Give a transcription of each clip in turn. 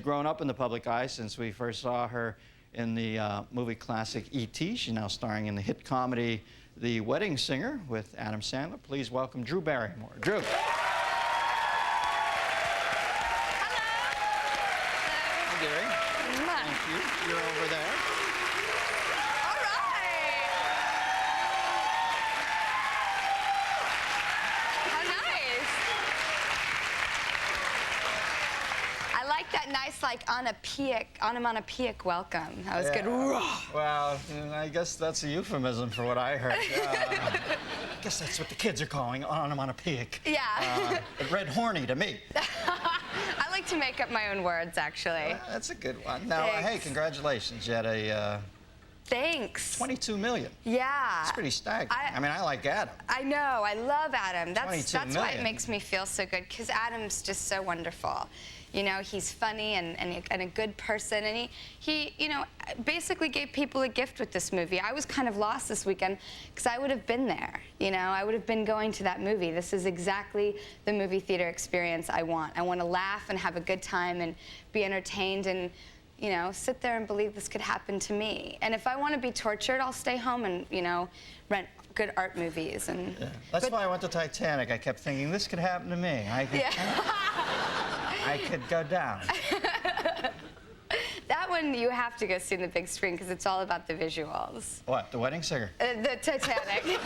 Grown up in the public eye since we first saw her in the movie classic E.T. She's now starring in the hit comedy The Wedding Singer with Adam Sandler. Please welcome Drew Barrymore. Drew. Hello. Dearie. Thank you. You're over there. All right. How nice. I like that nice, like, onomatopoeic welcome. That was good. Well, I guess that's a euphemism for what I heard. I guess that's what the kids are calling onomatopoeic. Yeah. It read horny to me. I like to make up my own words, actually. That's a good one. Now, hey, congratulations. You had a... Thanks. 22 million. Yeah. It's pretty staggering. I mean, I like Adam. I know. I love Adam. That's why it million. makes me feel so good, because Adam's just so wonderful. You know, he's funny and a good person, and he, you know, basically gave people a gift with this movie. I was kind of lost this weekend because I would have been there. You know, I would have been going to that movie. This is exactly the movie theater experience I want. I want to laugh and have a good time and be entertained and, you know, sit there and believe this could happen to me. And if I want to be tortured, I'll stay home and, you know, rent good art movies. And yeah. That's why I went to Titanic. I kept thinking, this could happen to me. I could go down. That one you have to go see on the big screen because it's all about the visuals. What, The Wedding Singer? The Titanic.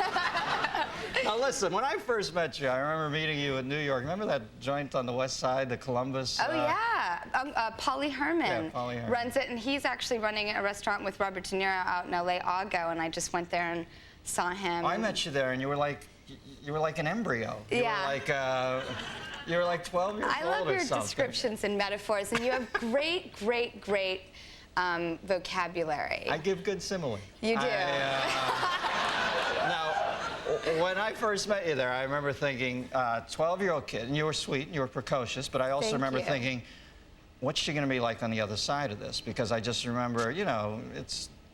Now listen, when I first met you, I remember meeting you in New York. Remember that joint on the west side, the Columbus? Oh, yeah. Paulie Herman, runs it, and he's actually running a restaurant with Robert De Niro out in L.A. Ago, and I just went there and saw him. Oh, I met you there, and you were like an embryo. You were like 12 years old or something. I love your descriptions and metaphors, and you have great, great, great vocabulary. I give good simile. You do. Now, when I first met you there, I remember thinking, 12-year-old kid, and you were sweet, and you were precocious, but I also remember thinking, what's she going to be like on the other side of this? Because I just remember, you know,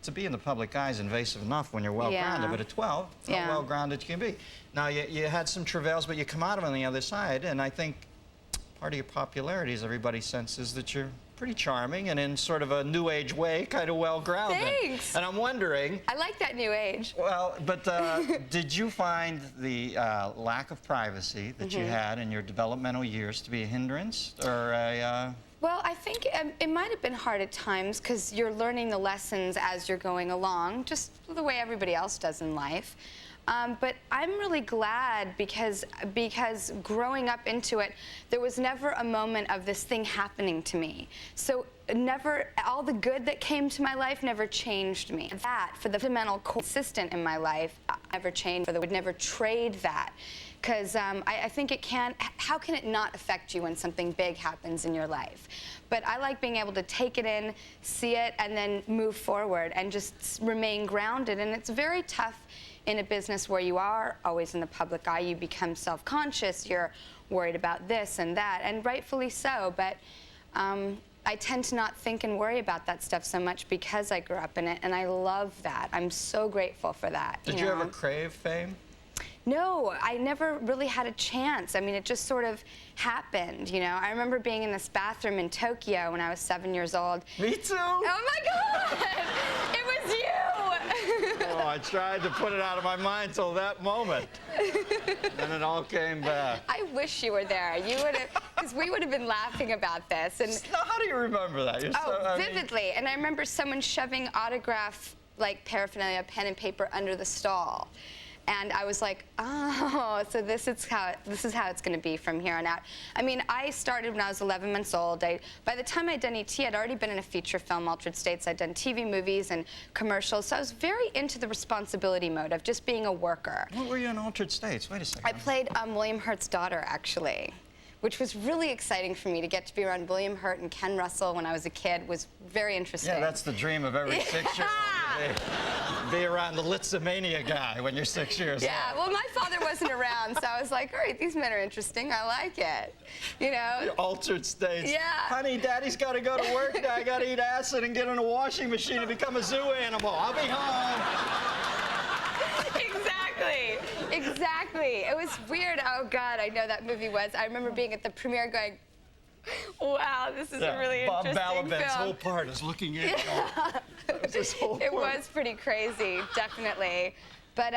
to be in the public eye is invasive enough when you're well-grounded, but at 12, how well-grounded you can be. Now, you had some travails, but you come out of it on the other side, and I think part of your popularity is everybody senses that you're pretty charming and in sort of a new age way, kind of well-grounded. Thanks. And I'm wondering... I like that new age. Well, but did you find the lack of privacy that you had in your developmental years to be a hindrance or a... Well, I think it might have been hard at times because you're learning the lessons as you're going along, just the way everybody else does in life. But I'm really glad because growing up into it, there was never a moment of this thing happening to me. So all the good that came to my life never changed me. That, for the fundamental consistent in my life, never changed. I would never trade that. Because I think it can, how can it not affect you when something big happens in your life? But I like being able to take it in, see it, and then move forward and just remain grounded. And it's very tough in a business where you are always in the public eye. You become self-conscious, you're worried about this and that, and rightfully so. But I tend to not think and worry about that stuff so much because I grew up in it, and I love that. I'm so grateful for that. Did you ever crave fame? No, I never really had a chance. I mean, it just sort of happened, you know. I remember being in this bathroom in Tokyo when I was 7 years old. Me too. Oh, my God! It was you! Oh, I tried to put it out of my mind till that moment. Then it all came back. I wish you were there. You would have, because we would have been laughing about this. And now, how do you remember that? Vividly. And I remember someone shoving autograph, like paraphernalia, pen and paper under the stall. And I was like, oh, so this is how it's going to be from here on out. I mean, I started when I was 11 months old. By the time I'd done E.T., I'd already been in a feature film, Altered States. I'd done TV movies and commercials. So I was very into the responsibility mode of just being a worker. What were you in Altered States? Wait a second. I played William Hurt's daughter, actually, which was really exciting for me to get to be around William Hurt and Ken Russell when I was a kid. Was very interesting. Yeah, that's the dream of every 6-year-old. Be around the Litzamania guy when you're 6 years old. Yeah, well, my father wasn't around, so I was like, all right, these men are interesting. I like it. You know? The Altered States. Yeah. Honey, Daddy's got to go to work now. I got to eat acid and get in a washing machine and become a zoo animal. I'll be home. Exactly. Exactly. It was weird. Oh, God, I know that movie was. I remember being at the premiere going, Wow, this is a really interesting Bob Balaban's film. whole part is looking at It was pretty crazy, definitely. But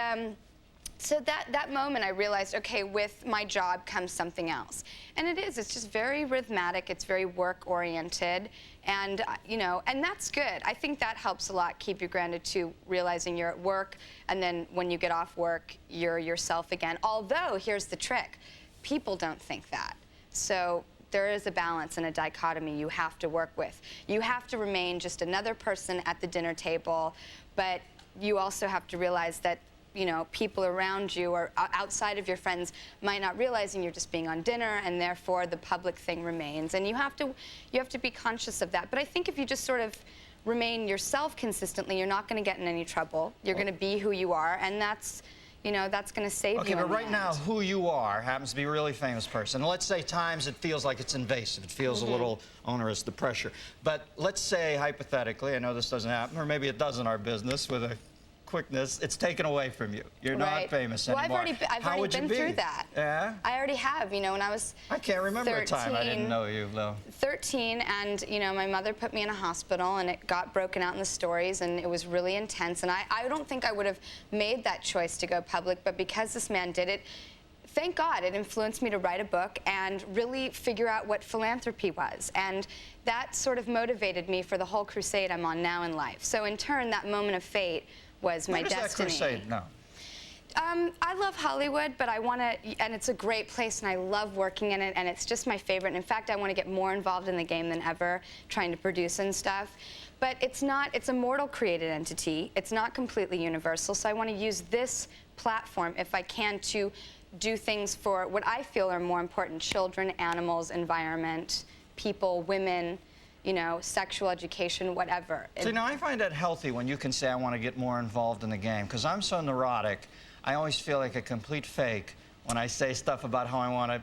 so that moment I realized, okay, with my job comes something else. And it's just very rhythmic, it's very work-oriented, and you know, and that's good. I think that helps a lot, keep you grounded to realizing you're at work, and then when you get off work, you're yourself again. Although, here's the trick, people don't think that. So there is a balance and a dichotomy you have to work with. You have to remain just another person at the dinner table, but you also have to realize that, you know, people around you or outside of your friends might not realizing you're just being on dinner, and therefore the public thing remains. And you have to be conscious of that. But I think if you just sort of remain yourself consistently, you're not going to get in any trouble. You're going to be who you are, and that's, you know, that's going to save you. Okay, but right now, who you are happens to be a really famous person. And let's say times it feels like it's invasive. It feels a little onerous, the pressure. But let's say, hypothetically, I know this doesn't happen, or maybe it does in our business with a quickness, it's taken away from you. You're not famous anymore. Well, I've already been through that. Yeah? I already have. You know, when I was I can't remember 13, a time I didn't know you, though. 13, and, you know, my mother put me in a hospital, and it got broken out in the stories, and it was really intense. And I don't think I would have made that choice to go public, but because this man did it, thank God it influenced me to write a book and really figure out what philanthropy was. And that sort of motivated me for the whole crusade I'm on now in life. So in turn, that moment of fate was my destiny. What is that crusade now? I love Hollywood, but I want to, and it's a great place, and I love working in it, and it's just my favorite. And in fact, I want to get more involved in the game than ever, trying to produce and stuff. But it's not, it's a mortal created entity. It's not completely universal, so I want to use this platform, if I can, to do things for what I feel are more important: children, animals, environment, people, women, you know, sexual education, whatever. See, now I find that healthy when you can say, I want to get more involved in the game, because I'm so neurotic. I always feel like a complete fake when I say stuff about how I want to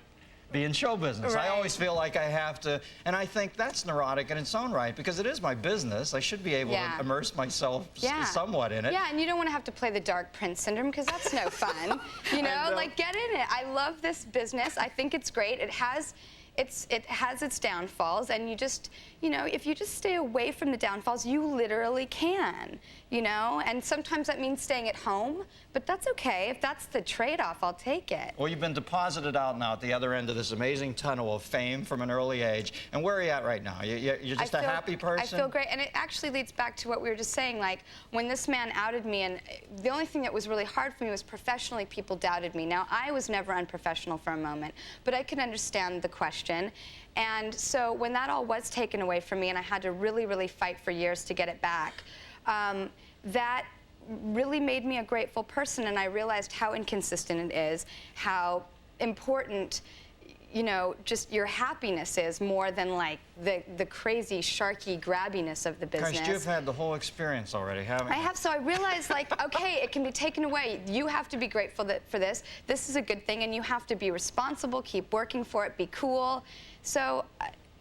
be in show business. Right. I always feel like I have to, and I think that's neurotic in its own right, because it is my business. I should be able to immerse myself somewhat in it. Yeah, and you don't want to have to play the Dark Prince syndrome, because that's no fun. You know, like, get in it. I love this business. I think it's great. It has its downfalls, and you just, you know, if you just stay away from the downfalls, you literally can, you know? And sometimes that means staying at home, but that's okay. If that's the trade-off, I'll take it. Well, you've been deposited out now at the other end of this amazing tunnel of fame from an early age. And where are you at right now? You're just a happy person? I feel great, and it actually leads back to what we were just saying. Like, when this man outed me, and the only thing that was really hard for me was professionally people doubted me. Now, I was never unprofessional for a moment, but I could understand the question. And so when that all was taken away from me, and I had to really, really fight for years to get it back, that really made me a grateful person, and I realized how inconsistent it is, how important, you know, just your happiness is more than like the crazy, sharky grabbiness of the business. Because you've had the whole experience already, haven't you? I have, so I realized, like, okay, it can be taken away. You have to be grateful for this. This is a good thing, and you have to be responsible, keep working for it, be cool. So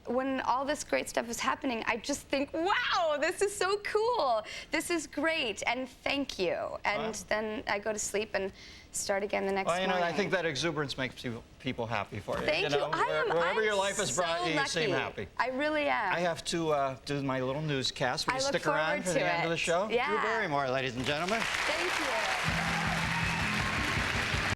when all this great stuff is happening, I just think, wow, this is so cool. This is great, and thank you. And then I go to sleep and start again the next morning. Well, you know, I think that exuberance makes people happy for you. Thank you. Wherever your life has brought you, you lucky. seem happy. I really am. I have to do my little newscast. Will you stick around for the end of the show? Yeah. Drew Barrymore, ladies and gentlemen. Thank you.